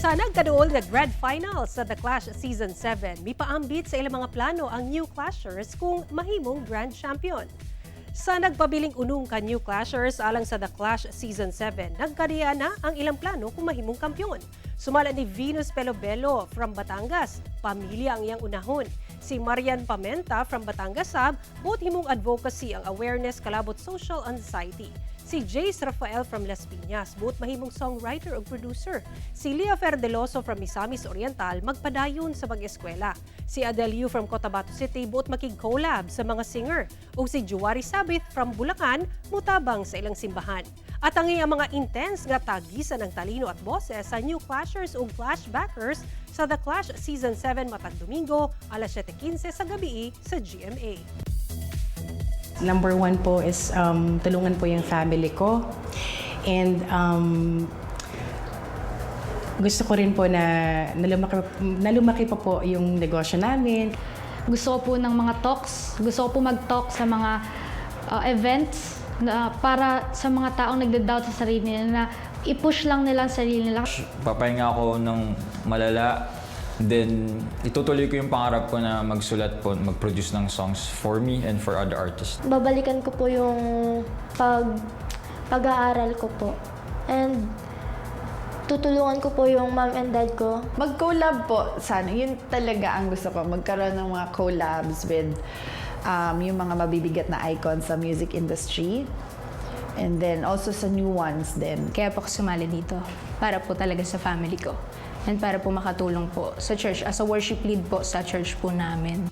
Sa nagkaduol nga Grand Final sa The Clash Season 7, may paambit sa ilang mga plano ang New Clashers kung mahimong Grand Champion. Sa nagpabiling unong ka New Clashers alang sa The Clash Season 7, nagkadiya na ang ilang plano kung mahimong kampyon. Sumala ni Venus Pelobelo from Batangas, pamilya ang iyang unahon. Si Marian Pamenta from Batangas Sab, both himong advocacy ang awareness kalabot social anxiety. Si Jace Rafael from Las Piñas, both mahimong songwriter o producer. Si Lia Ferdeloso from Misamis Oriental, magpadayon sa mag-eskwela. Si Adele Yu from Cotabato City, both makig-collab sa mga singer. O si Juwari Sabith from Bulacan, mutabang sa ilang simbahan. At ang iyang mga intense nga tagisan ng talino at boses sa New Clashers o Clashbackers sa The Clash Season 7 matag Domingo, alas 7:15 sa gabi sa GMA. Number one po is tulungan po yung family ko. And gusto ko rin po na nalumaki pa po yung negosyo namin. Gusto ko po ng mga talks. Gusto ko po mag-talk sa mga events na para sa mga taong nagda-doubt sa sarili nila na i-push lang nila ang sarili nila. Papahinga ako ng malala. Then, itutuloy ko yung pangarap ko na magsulat po, mag-produce ng songs for me and for other artists. Babalikan ko po yung pag-aaral ko po. And tutulungan ko po yung mom and dad ko. Mag-collab po sana. Yun talaga ang gusto ko. Magkaroon ng mga collabs with yung mga mabibigat na icons sa music industry. And then also sa new ones din. Kaya po ako sumali dito para po talaga sa family ko and para po makatulong po sa church as a worship lead po sa church po namin.